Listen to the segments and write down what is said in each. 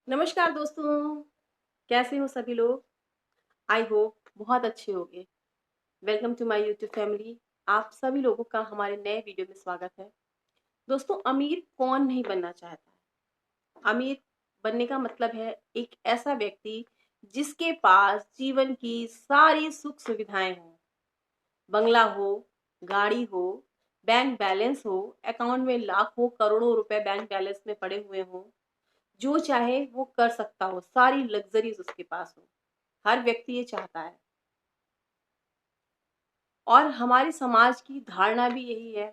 नमस्कार दोस्तों, कैसे हो सभी लोग? आई होप बहुत अच्छे होंगे। Welcome to my YouTube family. आप सभी लोगों का हमारे नए वीडियो में स्वागत है। दोस्तों, अमीर कौन नहीं बनना चाहता है? अमीर बनने का मतलब है एक ऐसा व्यक्ति जिसके पास जीवन की सारी सुख सुविधाएं हों। बंगला हो, गाड़ी हो, बैंक बैलेंस हो, अकाउंट में लाखों करोड़ों रुपए बैंक बैलेंस में पड़े हुए हों, जो चाहे वो कर सकता हो, सारी लग्जरीज उसके पास हो। हर व्यक्ति ये चाहता है और हमारे समाज की धारणा भी यही है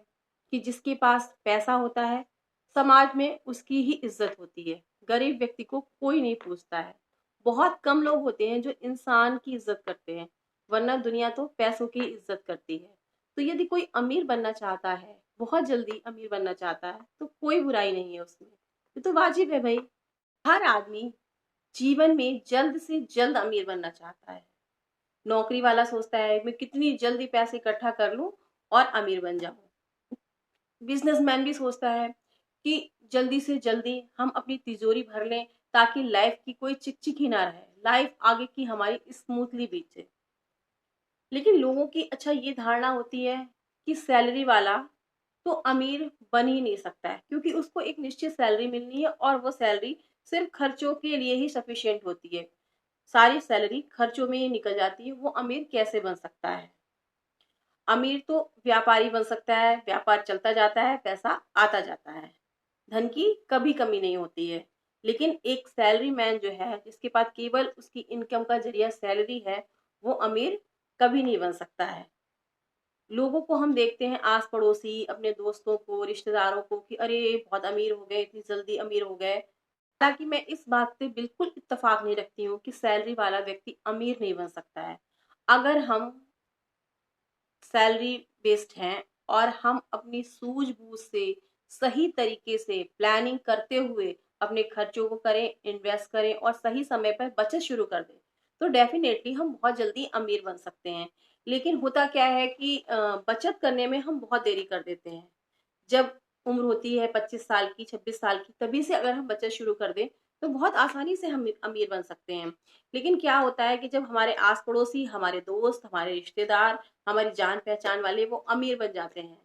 कि जिसके पास पैसा होता है, समाज में उसकी ही इज्जत होती है। गरीब व्यक्ति को कोई नहीं पूछता है। बहुत कम लोग होते हैं जो इंसान की इज्जत करते हैं, वरना दुनिया तो पैसों की इज्जत करती है। तो यदि कोई अमीर बनना चाहता है, बहुत जल्दी अमीर बनना चाहता है, तो कोई बुराई नहीं है उसमें। ये तो वाजिब है भाई। हर आदमी जीवन में जल्द से जल्द अमीर बनना चाहता है। नौकरी वाला सोचता है मैं कितनी जल्दी पैसे इकट्ठा कर लूं और अमीर बन जाऊं। बिजनेसमैन भी सोचता है कि जल्दी से जल्दी हम अपनी तिजोरी भर लें ताकि लाइफ की कोई चिकचिक ही ना रहे, लाइफ आगे की हमारी स्मूथली बीते। लेकिन लोगों की अच्छा ये धारणा होती है कि सैलरी वाला तो अमीर बन ही नहीं सकता है, क्योंकि उसको एक निश्चित सैलरी मिलनी है और वो सैलरी सिर्फ खर्चों के लिए ही सफिशिएंट होती है। सारी सैलरी खर्चों में ही निकल जाती है, वो अमीर कैसे बन सकता है? अमीर तो व्यापारी बन सकता है, व्यापार चलता जाता है, पैसा आता जाता है, धन की कभी कमी नहीं होती है। लेकिन एक सैलरी मैन जो है, जिसके पास केवल उसकी इनकम का जरिया सैलरी है, वो अमीर कभी नहीं बन सकता है। लोगों को हम देखते हैं, आस पड़ोसी, अपने दोस्तों को, रिश्तेदारों को, कि अरे बहुत अमीर हो गए, इतनी जल्दी अमीर हो गए। हालांकि मैं इस बात से बिल्कुल इत्तेफाक नहीं रखती हूँ कि सैलरी वाला व्यक्ति अमीर नहीं बन सकता है। अगर हम सैलरी बेस्ड हैं और हम अपनी सूझबूझ से सही तरीके से प्लानिंग करते हुए अपने खर्चों को करें, इन्वेस्ट करें और सही समय पर बचत शुरू कर दें, तो डेफिनेटली हम बहुत जल्दी अमीर बन सकते हैं। लेकिन होता क्या है कि बचत करने में हम बहुत देरी कर देते हैं। जब उम्र होती है 25 साल की, 26 साल की, तभी से अगर हम बचत शुरू कर दें तो बहुत आसानी से हम अमीर बन सकते हैं। लेकिन क्या होता है कि जब हमारे आस पड़ोसी, हमारे दोस्त, हमारे रिश्तेदार, हमारी जान पहचान वाले वो अमीर बन जाते हैं,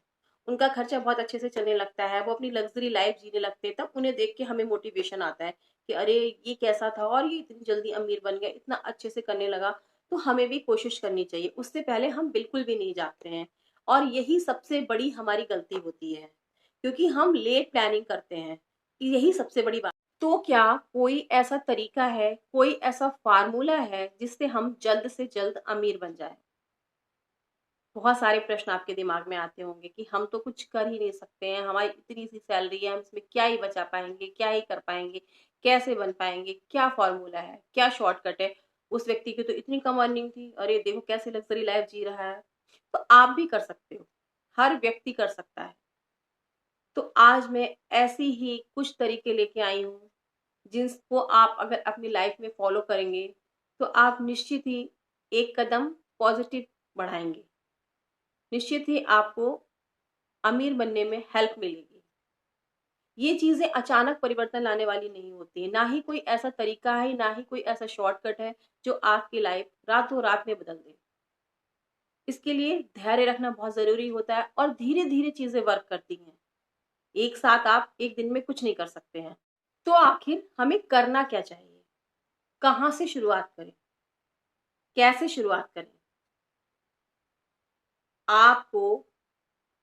उनका खर्चा बहुत अच्छे से चलने लगता है, वो अपनी लग्जरी लाइफ जीने लगते हैं, तब उन्हें देख के हमें मोटिवेशन आता है कि अरे ये कैसा था और ये इतनी जल्दी अमीर बन गया, इतना अच्छे से करने लगा, तो हमें भी कोशिश करनी चाहिए। उससे पहले हम बिल्कुल भी नहीं जागते हैं और यही सबसे बड़ी हमारी गलती होती है, क्योंकि हम लेट प्लानिंग करते हैं। यही सबसे बड़ी बात। तो क्या कोई ऐसा तरीका है, कोई ऐसा फार्मूला है जिससे हम जल्द से जल्द अमीर बन जाए? बहुत सारे प्रश्न आपके दिमाग में आते होंगे कि हम तो कुछ कर ही नहीं सकते हैं, हमारी इतनी सी सैलरी है, हम इसमें क्या ही बचा पाएंगे, क्या ही कर पाएंगे, कैसे बन पाएंगे, क्या फॉर्मूला है, क्या शॉर्टकट है? उस व्यक्ति की तो इतनी कम अर्निंग थी, अरे देखो कैसे लग्जरी लाइफ जी रहा है। तो आप भी कर सकते हो, हर व्यक्ति कर सकता है। तो आज मैं ऐसी ही कुछ तरीके लेके आई हूँ, जिनको आप अगर अपनी लाइफ में फॉलो करेंगे तो आप निश्चित ही एक कदम पॉजिटिव बढ़ाएंगे। निश्चित ही आपको अमीर बनने में हेल्प मिलेगी। ये चीजें अचानक परिवर्तन लाने वाली नहीं होती है, ना ही कोई ऐसा तरीका है, ना ही कोई ऐसा शॉर्टकट है जो आपकी लाइफ रातों रात में बदल दे। इसके लिए धैर्य रखना बहुत जरूरी होता है और धीरे धीरे चीजें वर्क करती हैं। एक साथ आप एक दिन में कुछ नहीं कर सकते हैं। तो आखिर हमें करना क्या चाहिए? कहाँ से शुरुआत करें? कैसे शुरुआत करें? आपको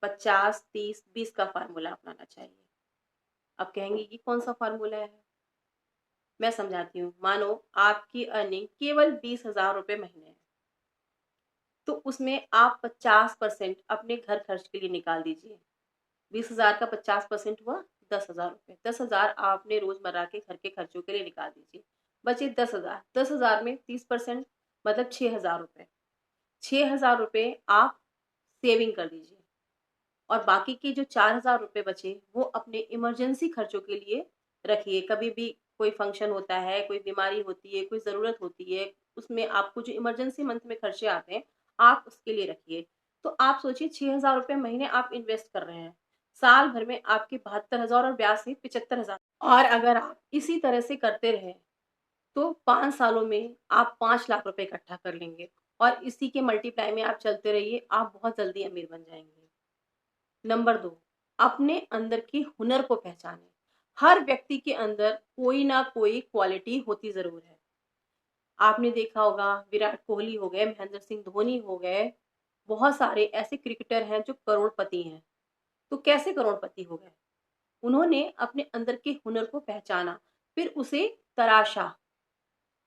50-30-20 का फार्मूला अपनाना चाहिए। अब कहेंगे ये कौन सा फार्मूला है? मैं समझाती हूँ। मानो आपकी अर्निंग केवल 20,000 रुपए महीने है, तो उसमें आप 50% अपने घर खर्च के लिए निकाल दीजिए। 20,000 का 50% हुआ 10,000 रुपए। 10,000 आपने रोजमर्रा के घर के खर्चों के लिए निकाल दीजिए। बचे 10,000। 10,000 में 30% मतलब 6,000 रुपए। 6,000 रुपए आप सेविंग कर दीजिए और बाकी के जो 4,000 रुपए बचे वो अपने इमरजेंसी खर्चों के लिए रखिए। कभी भी कोई फंक्शन होता है, कोई बीमारी होती है, कोई जरूरत होती है, उसमें आपको जो इमरजेंसी मंथ में खर्चे आते हैं, आप उसके लिए रखिए। तो आप सोचिए 6,000 रुपए महीने आप इन्वेस्ट कर रहे हैं, साल भर में आपके 72,000 और ब्याज से 75,000 और अगर आप इसी तरह से करते रहे तो 5 सालों में आप 5 लाख रुपए इकट्ठा कर लेंगे और इसी के मल्टीप्लाई में आप चलते रहिए, आप बहुत जल्दी अमीर बन जाएंगे। नंबर 2, अपने अंदर के हुनर को पहचानें। हर व्यक्ति के अंदर कोई ना कोई क्वालिटी होती जरूर है। आपने देखा होगा, विराट कोहली हो गए, महेंद्र सिंह धोनी हो गए, बहुत सारे ऐसे क्रिकेटर हैं जो करोड़पति हैं। तो कैसे करोड़पति हो गए? उन्होंने अपने अंदर के हुनर को पहचाना, फिर उसे तराशा,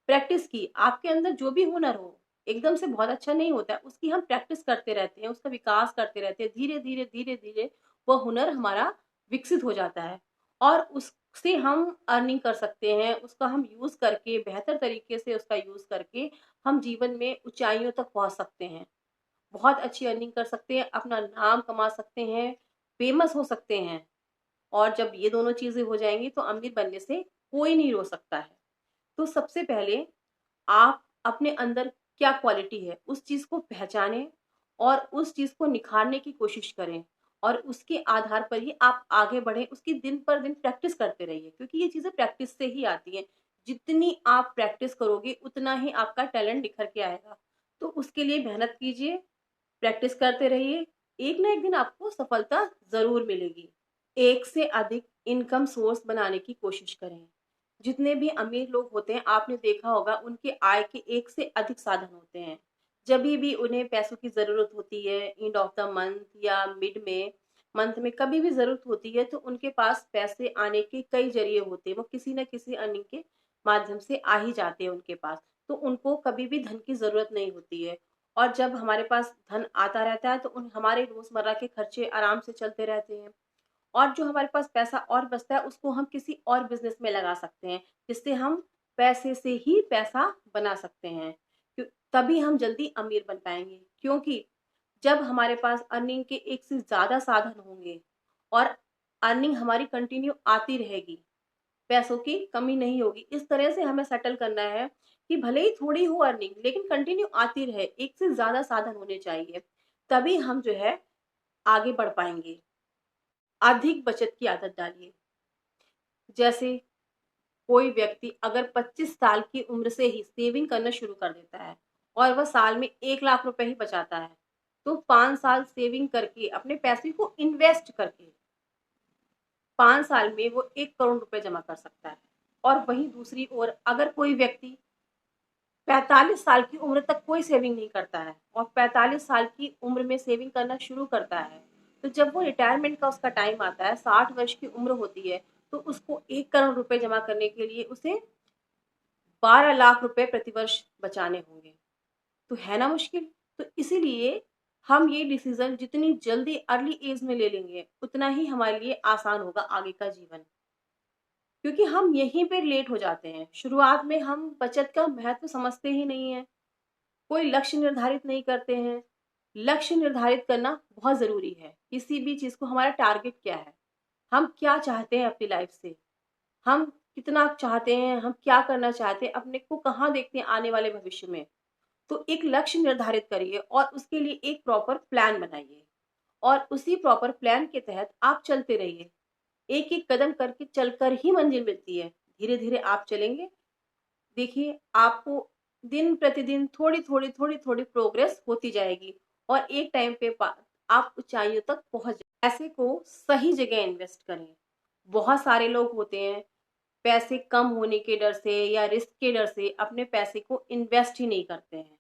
प्रैक्टिस की। आपके अंदर जो भी हुनर हो, एकदम से बहुत अच्छा नहीं होता है, उसकी हम प्रैक्टिस करते रहते हैं, उसका विकास करते रहते हैं, धीरे धीरे धीरे धीरे वह हुनर हमारा विकसित हो जाता है और उससे हम अर्निंग कर सकते हैं। उसका हम यूज करके, बेहतर तरीके से उसका यूज करके हम जीवन में ऊंचाइयों तक पहुंच सकते हैं, बहुत अच्छी अर्निंग कर सकते हैं, अपना नाम कमा सकते हैं, फेमस हो सकते हैं। और जब ये दोनों चीजें हो जाएंगी तो अमीर बनने से कोई नहीं रोक सकता है। तो सबसे पहले आप अपने अंदर क्या क्वालिटी है उस चीज को पहचानें और उस चीज को निखारने की कोशिश करें और उसके आधार पर ही आप आगे बढ़े, उसकी दिन पर दिन प्रैक्टिस करते रहिए, क्योंकि ये चीजें प्रैक्टिस से ही आती हैं। जितनी आप प्रैक्टिस करोगे उतना ही आपका टैलेंट निखर के आएगा। तो उसके लिए मेहनत कीजिए, प्रैक्टिस करते रहिए, एक ना एक दिन आपको सफलता जरूर मिलेगी। एक से अधिक इनकम सोर्स बनाने की कोशिश करें। जितने भी अमीर लोग होते हैं, आपने देखा होगा, उनके आय के एक से अधिक साधन होते हैं। जब भी उन्हें पैसों की जरूरत होती है, एंड ऑफ द मंथ या मिड में मंथ में कभी भी जरूरत होती है, तो उनके पास पैसे आने के कई जरिए होते हैं। वो किसी न किसी अर्निंग के माध्यम से आ ही जाते हैं उनके पास। तो उनको कभी भी धन की जरूरत नहीं होती है। और जब हमारे पास धन आता रहता है तो उन हमारे रोजमर्रा के खर्चे आराम से चलते रहते हैं। और जो हमारे पास पैसा और बचता है उसको हम किसी और बिजनेस में लगा सकते हैं, जिससे हम पैसे से ही पैसा बना सकते हैं। तभी हम जल्दी अमीर बन पाएंगे, क्योंकि जब हमारे पास अर्निंग के एक से ज्यादा साधन होंगे और अर्निंग हमारी कंटिन्यू आती रहेगी, पैसों की कमी नहीं होगी। इस तरह से हमें सेटल करना है कि भले ही थोड़ी हो अर्निंग, लेकिन कंटिन्यू आती रहे, एक से ज्यादा साधन होने चाहिए, तभी हम जो है आगे बढ़ पाएंगे। अधिक बचत की आदत डालिए। जैसे कोई व्यक्ति अगर 25 साल की उम्र से ही सेविंग करना शुरू कर देता है और वह साल में 1 लाख रुपए ही बचाता है, तो 5 साल सेविंग करके, अपने पैसे को इन्वेस्ट करके 5 साल में वो 1 करोड़ रुपए जमा कर सकता है। और वहीं दूसरी ओर अगर कोई व्यक्ति 45 साल की उम्र तक कोई सेविंग नहीं करता है और 45 साल की उम्र में सेविंग करना शुरू करता है, तो जब वो रिटायरमेंट का उसका टाइम आता है, 60 वर्ष की उम्र होती है, तो उसको 1 करोड़ रुपए जमा करने के लिए उसे 12 लाख रुपए प्रतिवर्ष बचाने होंगे। तो है ना मुश्किल? तो इसीलिए हम ये डिसीजन जितनी जल्दी अर्ली एज में ले लेंगे उतना ही हमारे लिए आसान होगा आगे का जीवन। क्योंकि हम यहीं पे लेट हो जाते हैं, शुरुआत में हम बचत का महत्व समझते ही नहीं है, कोई लक्ष्य निर्धारित नहीं करते हैं। लक्ष्य निर्धारित करना बहुत जरूरी है। किसी भी चीज को, हमारा टारगेट क्या है, हम क्या चाहते हैं अपनी लाइफ से, हम कितना चाहते हैं, हम क्या करना चाहते हैं, अपने को कहाँ देखते हैं आने वाले भविष्य में। तो एक लक्ष्य निर्धारित करिए और उसके लिए एक प्रॉपर प्लान बनाइए और उसी प्रॉपर प्लान के तहत आप चलते रहिए। एक एक कदम करके चलकर ही मंजिल मिलती है। धीरे धीरे आप चलेंगे, देखिए आपको दिन प्रतिदिन थोड़ी थोड़ी थोड़ी थोड़ी प्रोग्रेस होती जाएगी और एक टाइम पे आप ऊंचाइयों तक पहुंच जाए। पैसे को सही जगह इन्वेस्ट करें। बहुत सारे लोग होते हैं, पैसे कम होने के डर से या रिस्क के डर से अपने पैसे को इन्वेस्ट ही नहीं करते हैं,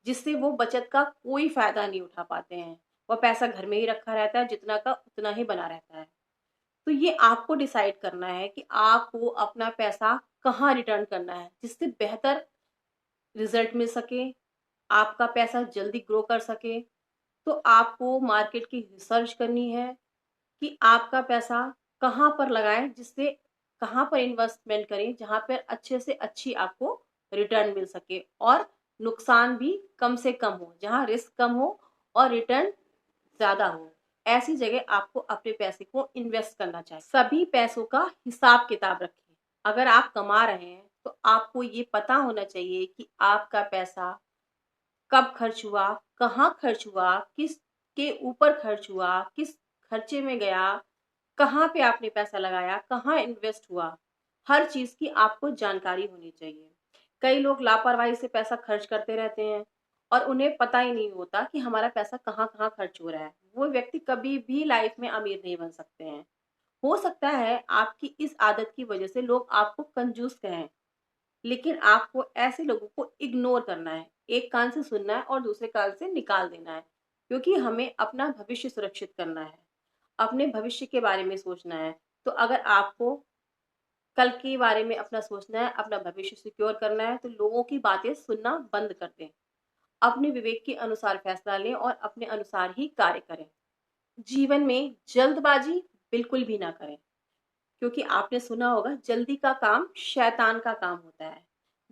जिससे वो बचत का कोई फायदा नहीं उठा पाते हैं। वह पैसा घर में ही रखा रहता है, जितना का उतना ही बना रहता है। तो ये आपको डिसाइड करना है कि आपको अपना पैसा कहाँ रिटर्न करना है, जिससे बेहतर रिजल्ट मिल सके, आपका पैसा जल्दी ग्रो कर सके। तो आपको मार्केट की रिसर्च करनी है कि आपका पैसा कहाँ पर लगाएं, जिससे कहाँ पर इन्वेस्टमेंट करें जहां पर अच्छे से अच्छी आपको रिटर्न मिल सके और नुकसान भी कम से कम हो, जहां रिस्क कम हो और रिटर्न ज्यादा हो। ऐसी जगह आपको अपने पैसे को इन्वेस्ट करना चाहिए। सभी पैसों का हिसाब किताब रखें। अगर आप कमा रहे हैं तो आपको ये पता होना चाहिए कि आपका पैसा कब खर्च हुआ, कहाँ खर्च हुआ, किस के ऊपर खर्च हुआ, किस खर्चे में गया, कहाँ पे आपने पैसा लगाया, कहाँ इन्वेस्ट हुआ, हर चीज की आपको जानकारी होनी चाहिए। कई लोग लापरवाही से पैसा खर्च करते रहते हैं और उन्हें पता ही नहीं होता कि हमारा पैसा कहाँ कहाँ खर्च हो रहा है। वो व्यक्ति कभी भी लाइफ में अमीर नहीं बन सकते हैं। हो सकता है आपकी इस आदत की वजह से लोग आपको कंजूस कहें, लेकिन आपको ऐसे लोगों को इग्नोर करना है। एक कान से सुनना है और दूसरे कान से निकाल देना है, क्योंकि हमें अपना भविष्य सुरक्षित करना है, अपने भविष्य के बारे में सोचना है। तो अगर आपको कल के बारे में अपना सोचना है, अपना भविष्य सिक्योर करना है, तो लोगों की बातें सुनना बंद कर दें। अपने विवेक के अनुसार फैसला लें और अपने अनुसार ही कार्य करें। जीवन में जल्दबाजी बिल्कुल भी ना करें, क्योंकि आपने सुना होगा जल्दी का काम शैतान का काम होता है।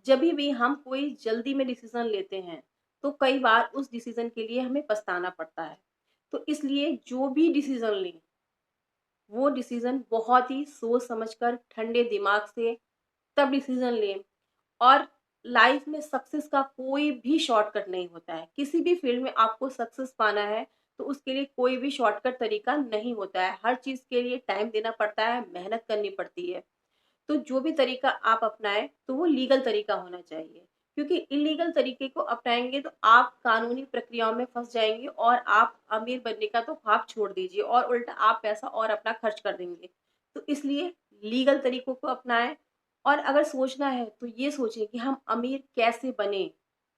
जब भी हम कोई जल्दी में डिसीजन लेते हैं तो कई बार उस डिसीजन के लिए हमें पछताना पड़ता है। तो इसलिए जो भी डिसीजन लें, वो डिसीजन बहुत ही सोच समझकर ठंडे दिमाग से तब डिसीजन लें। और लाइफ में सक्सेस का कोई भी शॉर्टकट नहीं होता है। किसी भी फील्ड में आपको सक्सेस पाना है तो उसके लिए कोई भी शॉर्टकट तरीका नहीं होता है। हर चीज के लिए टाइम देना पड़ता है, मेहनत करनी पड़ती है। तो जो भी तरीका आप अपनाएं तो वो लीगल तरीका होना चाहिए, क्योंकि इलीगल तरीके को अपनाएंगे तो आप कानूनी प्रक्रियाओं में फंस जाएंगे और आप अमीर बनने का तो ख्वाब छोड़ दीजिए और उल्टा आप पैसा और अपना खर्च कर देंगे। तो इसलिए लीगल तरीकों को अपनाएं। और अगर सोचना है तो ये सोचें कि हम अमीर कैसे बने,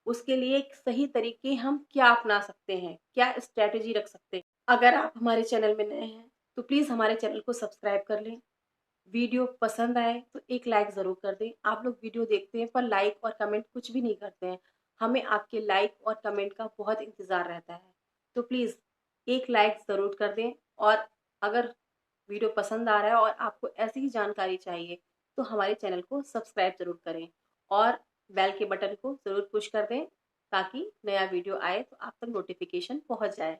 उसके लिए एक सही तरीके हम क्या अपना सकते हैं, क्या स्ट्रेटेजी रख सकते हैं। अगर आप हमारे चैनल में नए हैं तो प्लीज हमारे चैनल को सब्सक्राइब कर लें। वीडियो पसंद आए तो एक लाइक ज़रूर कर दें। आप लोग वीडियो देखते हैं पर लाइक और कमेंट कुछ भी नहीं करते हैं। हमें आपके लाइक और कमेंट का बहुत इंतज़ार रहता है। तो प्लीज़ एक लाइक ज़रूर कर दें। और अगर वीडियो पसंद आ रहा है और आपको ऐसी ही जानकारी चाहिए तो हमारे चैनल को सब्सक्राइब ज़रूर करें और बेल के बटन को ज़रूर पुश कर दें, ताकि नया वीडियो आए तो आप तक नोटिफिकेशन पहुंच जाए।